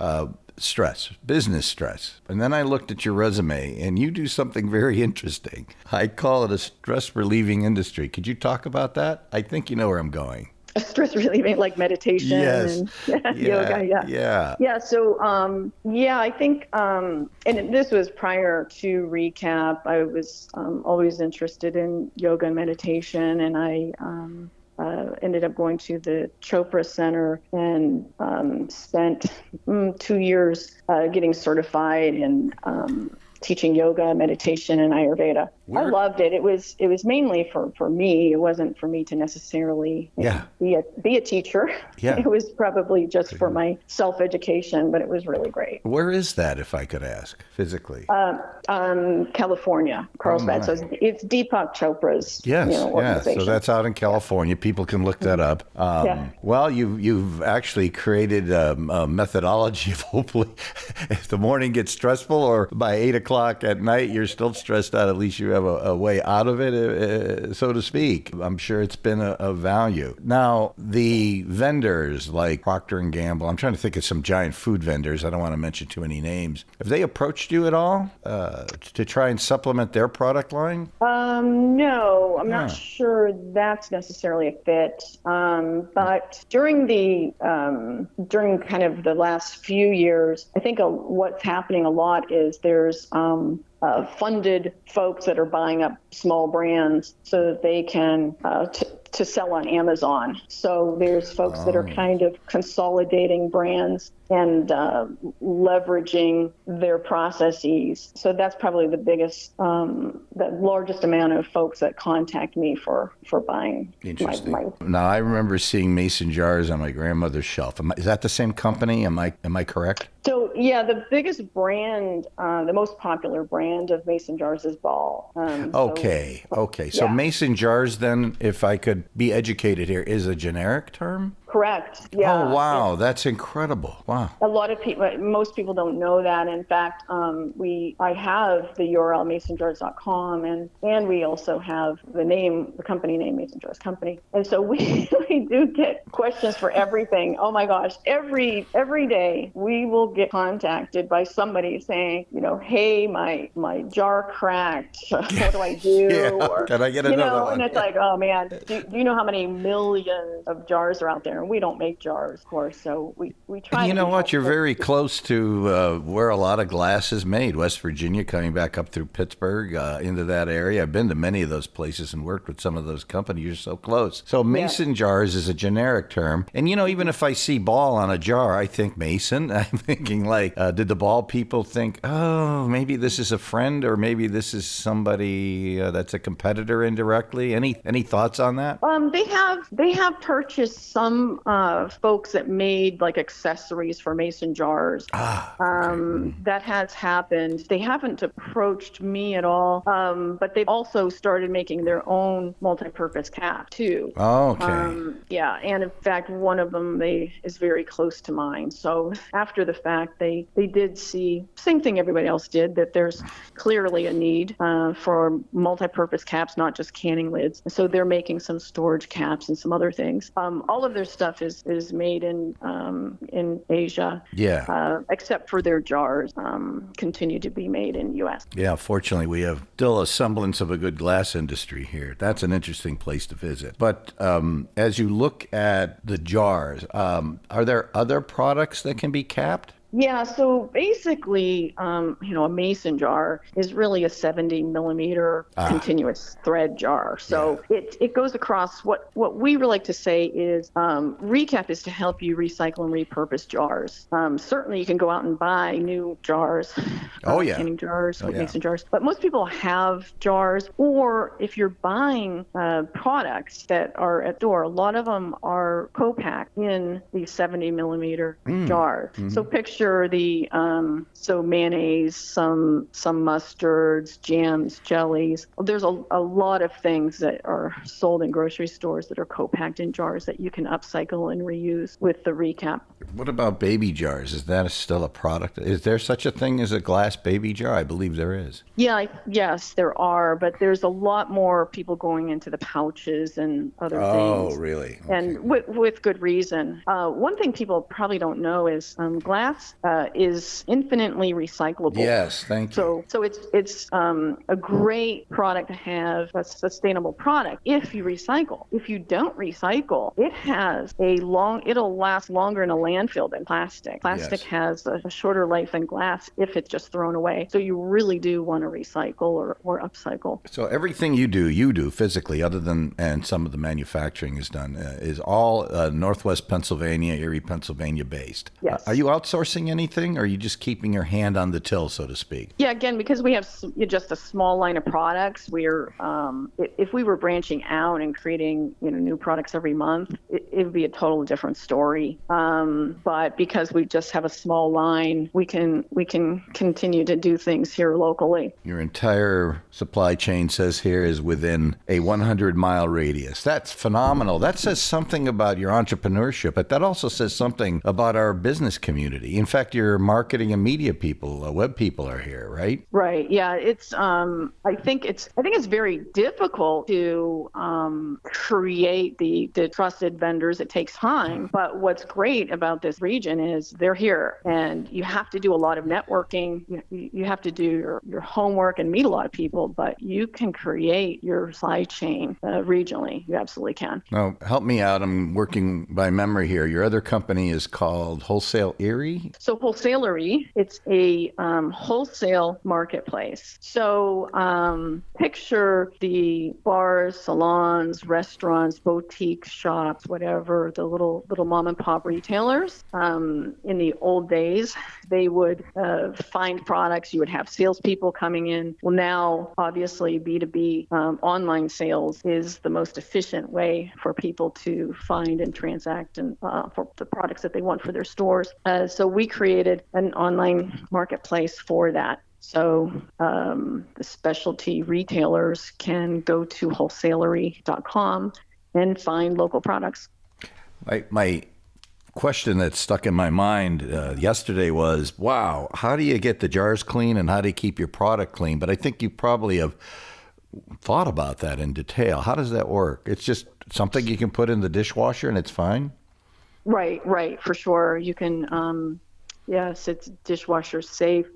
S1: Business stress. And then I looked at your resume, and you do something very interesting. I call it a stress-relieving industry. Could you talk about that? I think you know where I'm going.
S3: stress relieving, like meditation
S1: Yes.
S3: and
S1: Yeah.
S3: yoga. Yeah. So, I think, and this was prior to reCAP. I was always interested in yoga and meditation, and I ended up going to the Chopra Center and spent 2 years getting certified in teaching yoga, meditation, and Ayurveda. I loved it. It was mainly for me. It wasn't for me to necessarily be a teacher.
S1: Yeah.
S3: It was probably just for my self-education, but it was really great.
S1: Where is that, if I could ask, physically?
S3: California, Carlsbad. So it's Deepak Chopra's organization.
S1: So that's out in California. People can look that up. Well, you've actually created a methodology of hopefully if the morning gets stressful or by 8 o'clock at night you're still stressed out, at least you have a way out of it, so to speak. I'm sure it's been a value. Now, the vendors like Procter & Gamble, I'm trying to think of some giant food vendors. I don't want to mention too many names. Have they approached you at all to try and supplement their product line?
S3: No, I'm not sure that's necessarily a fit. But during kind of the last few years, I think what's happening a lot is there's funded folks that are buying up small brands so that they can to sell on Amazon. So there's folks that are kind of consolidating brands and leveraging their processes. So that's probably the biggest, the largest amount of folks that contact me for buying.
S1: Interesting. Now, I remember seeing mason jars on my grandmother's shelf. Is that the same company? Am I correct?
S3: So, yeah, the biggest brand, the most popular brand of mason jars is Ball.
S1: Okay. So mason jars, then, if I could be educated here, is a generic term?
S3: Correct. Yeah.
S1: Oh, wow. That's incredible. Wow.
S3: A lot of people, most people don't know that. In fact, I have the URL masonjars.com and we also have the company name Mason Jars Company. And so we do get questions for everything. Oh my gosh. Every day we will get contacted by somebody saying, hey, my jar cracked. What do I do?
S1: Or, can I get another one?
S3: And it's like, oh man, do you know how many millions of jars are out there? And we don't make jars, of course. So we try.
S1: You know what? You're very close to where a lot of glass is made. West Virginia, coming back up through Pittsburgh into that area. I've been to many of those places and worked with some of those companies. You're so close. So mason jars is a generic term. And, even if I see Ball on a jar, I think Mason. I'm thinking did the Ball people think, oh, maybe this is a friend or maybe this is somebody that's a competitor indirectly? Any thoughts on that?
S3: They have purchased some folks that made like accessories for mason jars. That has happened. They haven't approached me at all, but they've also started making their own multi-purpose cap too.
S1: Okay.
S3: And in fact, one of them is very close to mine. So after the fact, they did see same thing everybody else did, that there's clearly a need for multi-purpose caps, not just canning lids. So they're making some storage caps and some other things. All of their stuff is made in Asia. Except for their jars continue to be made in U.S.
S1: Yeah, fortunately, we have still a semblance of a good glass industry here. That's an interesting place to visit. But as you look at the jars, are there other products that can be capped?
S3: Yeah, so basically, a mason jar is really a 70 millimeter continuous thread jar. So it goes across what we like to say is reCAP is to help you recycle and repurpose jars. Certainly you can go out and buy new jars, canning jars, mason jars, but most people have jars, or if you're buying products that are at door, a lot of them are co-packed in these 70 millimeter jars. Mm-hmm. So picture the mayonnaise, some mustards, jams, jellies. There's a lot of things that are sold in grocery stores that are co-packed in jars that you can upcycle and reuse with the reCAP.
S1: What about baby jars? Is that still a product? Is there such a thing as a glass baby jar? I believe there is.
S3: Yes, there are, but there's a lot more people going into the pouches and other things.
S1: Oh, really? Okay.
S3: And with good reason. One thing people probably don't know is glass is infinitely recyclable.
S1: Yes, thank you.
S3: So it's a great product to have, a sustainable product if you recycle. If you don't recycle, it'll last longer in a landfill than plastic. Plastic has a shorter life than glass if it's just thrown away. So you really do want to recycle or upcycle.
S1: So everything you do physically, other than, and some of the manufacturing is done, is all Northwest Pennsylvania, Erie, Pennsylvania based.
S3: Yes.
S1: Are you outsourcing anything, or are you just keeping your hand on the till, so to speak?
S3: Yeah, again, because we have just a small line of products, we're if we were branching out and creating new products every month, it would be a totally different story. But because we just have a small line, we can continue to do things here locally.
S1: Your entire supply chain says here is within a 100-mile radius. That's phenomenal. That says something about your entrepreneurship, but that also says something about our business community. In fact, your marketing and media people, web people are here, right?
S3: Right. Yeah. It's I think it's very difficult to create the trusted vendors. It takes time. But what's great about this region is they're here, and you have to do a lot of networking. You have to do your homework and meet a lot of people, but you can create your supply chain regionally. You absolutely can.
S1: Now, help me out. I'm working by memory here. Your other company is called Wholesale Erie?
S3: So Wholesalery, it's a wholesale marketplace. So picture the bars, salons, restaurants, boutique shops, whatever, the little mom and pop retailers. In the old days, they would find products. You would have salespeople coming in. Well, now, obviously, B2B online sales is the most efficient way for people to find and transact and for the products that they want for their stores. So we created an online marketplace for that. So the specialty retailers can go to wholesalery.com and find local products.
S1: My question that stuck in my mind yesterday was, wow, how do you get the jars clean and how do you keep your product clean? But I think you probably have thought about that in detail. How does that work? It's just something you can put in the dishwasher and it's fine?
S3: Right, for sure. You can, yes, it's dishwasher safe.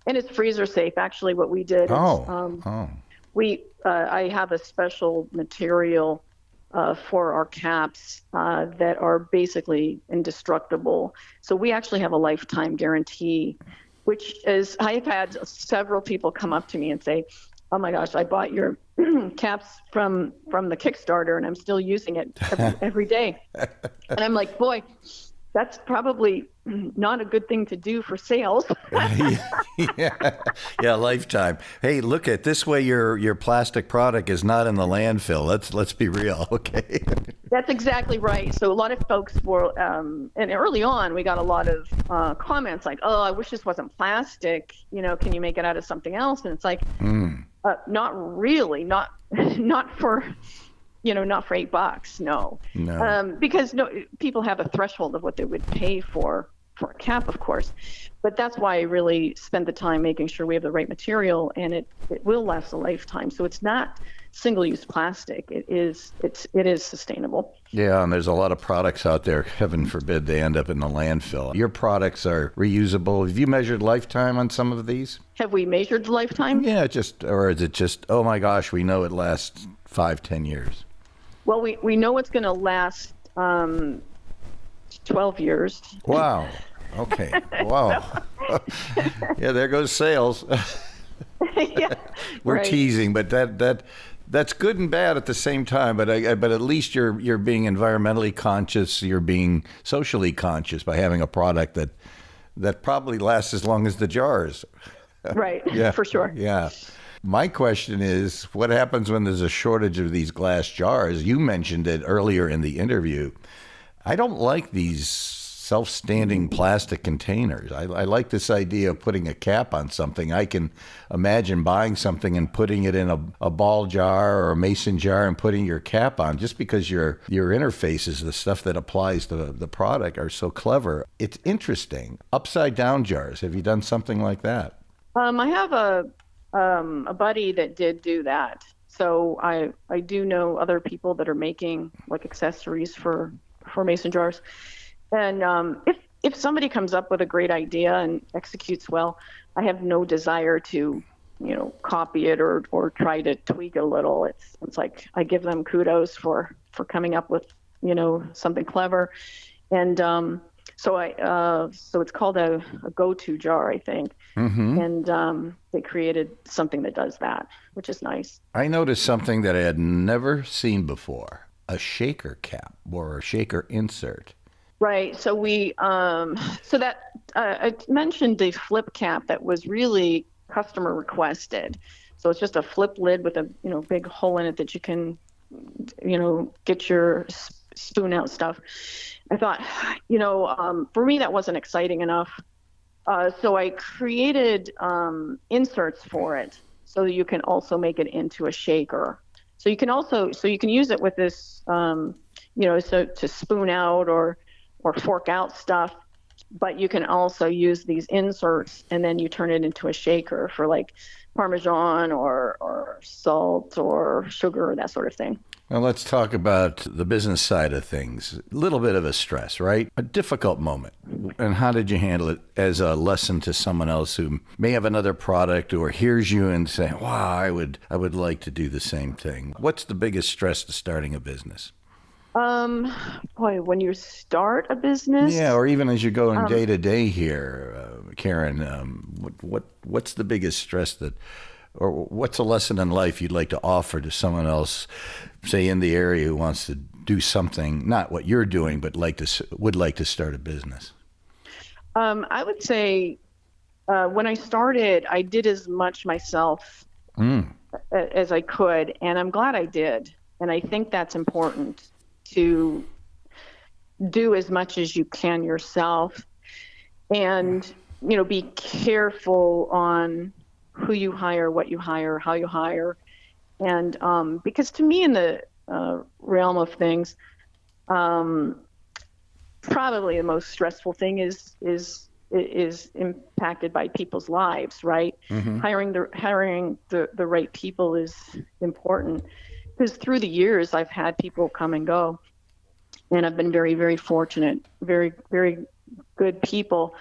S3: And it's freezer safe. Actually, what we did is I have a special material for our caps that are basically indestructible. So we actually have a lifetime guarantee, which is, I've had several people come up to me and say, oh my gosh, I bought your caps from the Kickstarter and I'm still using it every day. And I'm like, boy, that's probably not a good thing to do for sales.
S1: yeah, lifetime. Hey, look at this way. Your plastic product is not in the landfill. Let's be real, okay?
S3: That's exactly right. So a lot of folks were, and early on, we got a lot of comments like, "Oh, I wish this wasn't plastic. Can you make it out of something else?" And it's like, not really, not for. Not for $8, no. Because people have a threshold of what they would pay for a cap, of course. But that's why I really spend the time making sure we have the right material, and it will last a lifetime. So it's not single-use plastic. It is sustainable.
S1: Yeah, and there's a lot of products out there, heaven forbid they end up in the landfill. Your products are reusable. Have you measured lifetime on some of these?
S3: Have we measured the lifetime?
S1: Yeah, or is it just, oh my gosh, we know it lasts 5-10 years?
S3: Well, we know it's going to last 12 years.
S1: Wow. Okay. Wow. Yeah, there goes sales.
S3: Yeah,
S1: We're
S3: right.
S1: teasing, but that's good and bad at the same time. But at least you're being environmentally conscious. You're being socially conscious by having a product that probably lasts as long as the jars.
S3: Right.
S1: Yeah,
S3: for sure.
S1: Yeah. My question is, what happens when there's a shortage of these glass jars? You mentioned it earlier in the interview. I don't like these self-standing plastic containers. I like this idea of putting a cap on something. I can imagine buying something and putting it in a ball jar or a mason jar and putting your cap on, just because your interfaces, the stuff that applies to the product, are so clever. It's interesting. Upside down jars. Have you done something like that?
S3: I have a buddy that did do that. So I do know other people that are making like accessories for mason jars. And if somebody comes up with a great idea and executes well, I have no desire to, copy it or try to tweak it a little. It's like I give them kudos for coming up with, something clever. And so it's called a go-to jar, I think.
S1: Mm-hmm.
S3: And they created something that does that, which is nice.
S1: I noticed something that I had never seen before, a shaker cap or a shaker insert.
S3: Right. So I mentioned the flip cap that was really customer requested. So it's just a flip lid with a, big hole in it that you can, get your spoon out stuff. I thought, for me, that wasn't exciting enough. So I created inserts for it so that you can also make it into a shaker. So you can use it with this, so to spoon out or fork out stuff, but you can also use these inserts and then you turn it into a shaker for like Parmesan or salt or sugar, that sort of thing.
S1: Well, let's talk about the business side of things. A little bit of a stress, right? A difficult moment. And how did you handle it as a lesson to someone else who may have another product or hears you and say, wow, I would like to do the same thing? What's the biggest stress to starting a business?
S3: When you start a business?
S1: Yeah, or even as you're going day to day here, Karen, what's the biggest stress or what's a lesson in life you'd like to offer to someone else, say in the area, who wants to do something, not what you're doing, but would like to start a business?
S3: I would say when I started, I did as much myself as I could, and I'm glad I did. And I think that's important, to do as much as you can yourself and, be careful on who you hire, what you hire, how you hire. And because to me, in the realm of things, probably the most stressful thing is impacted by people's lives, right? Mm-hmm. Hiring the right people is important. Because through the years, I've had people come and go, and I've been very, very fortunate, very, very good people.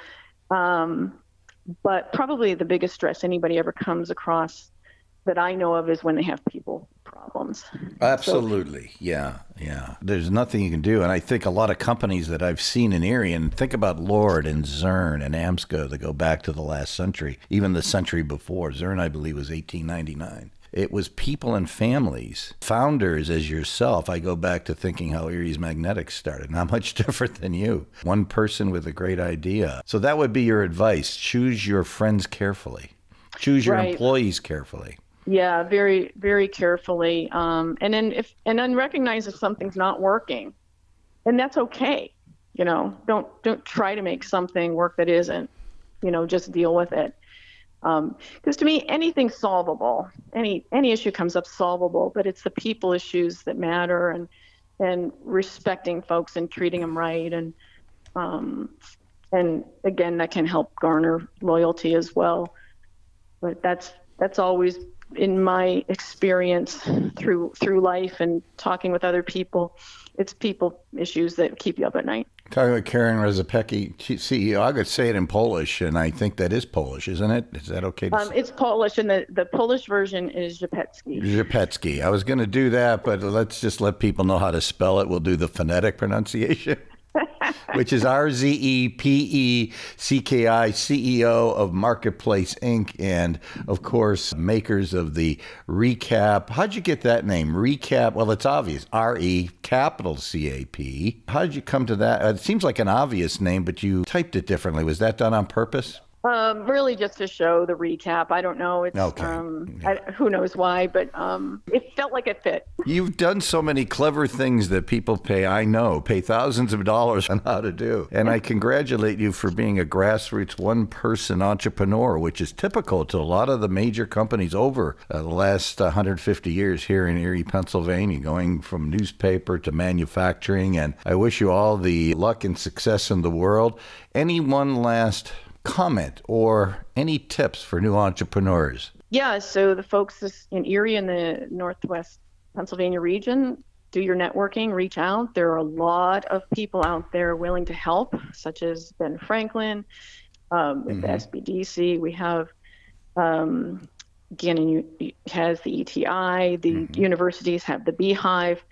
S3: But probably the biggest stress anybody ever comes across that I know of is when they have people problems.
S1: Absolutely. So, yeah. There's nothing you can do. And I think a lot of companies that I've seen in Erie, and think about Lord and Zurn and Amsco that go back to the last century, even the century before. Zurn, I believe, was 1899. It was people and families, founders as yourself. I go back to thinking how Erie's Magnetics started. Not much different than you. One person with a great idea. So that would be your advice. Choose your friends carefully. Choose your employees carefully.
S3: Yeah, very, very carefully. And then recognize if something's not working, and that's okay. Don't try to make something work that isn't. Just deal with it. Because to me, anything's solvable. Any issue comes up solvable, but it's the people issues that matter, and respecting folks and treating them right, and again, that can help garner loyalty as well. But that's always in my experience through life and talking with other people. It's people issues that keep you up at night.
S1: Talking about Karen Rzepecki, CEO. I could say it in Polish, and I think that is Polish, isn't it? Is that okay to say?
S3: It's Polish, and the Polish version is Rzepecki.
S1: Rzepecki. I was going to do that, but let's just let people know how to spell it. We'll do the phonetic pronunciation, which is Rzepecki, CEO of Marketplace Inc., and, of course, makers of the reCAP. How'd you get that name, reCAP? Well, it's obvious, R-E, capital C-A-P. How did you come to that? It seems like an obvious name, but you typed it differently. Was that done on purpose?
S3: Really just to show the reCAP. I don't know. It's,
S1: okay.
S3: Who knows why, but it felt like it fit.
S1: You've done so many clever things that people pay thousands of dollars on how to do. And I congratulate you for being a grassroots one-person entrepreneur, which is typical to a lot of the major companies over the last 150 years here in Erie, Pennsylvania, going from newspaper to manufacturing. And I wish you all the luck and success in the world. Any one last comment or any tips for new entrepreneurs?
S3: Yeah, so the folks in Erie and the Northwest Pennsylvania region, do your networking, reach out. There are a lot of people out there willing to help, such as Ben Franklin, with the SBDC. We have, Gannon has the ETI, the universities have the Beehive.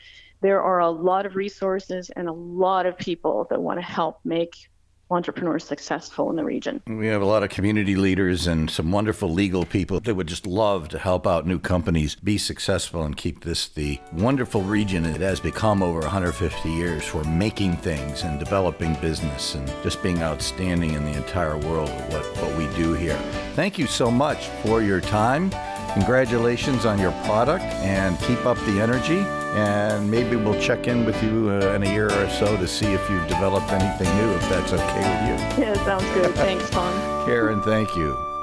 S3: There are a lot of resources and a lot of people that want to help make entrepreneurs successful in the region.
S1: We have a lot of community leaders and some wonderful legal people that would just love to help out new companies be successful and keep this the wonderful region it has become over 150 years for making things and developing business and just being outstanding in the entire world of what we do here. Thank you so much for your time. Congratulations on your product and keep up the energy. And maybe we'll check in with you in a year or so to see if you've developed anything new, if that's okay with you.
S3: Yeah, sounds good. Thanks, Tom.
S1: Karen, thank you.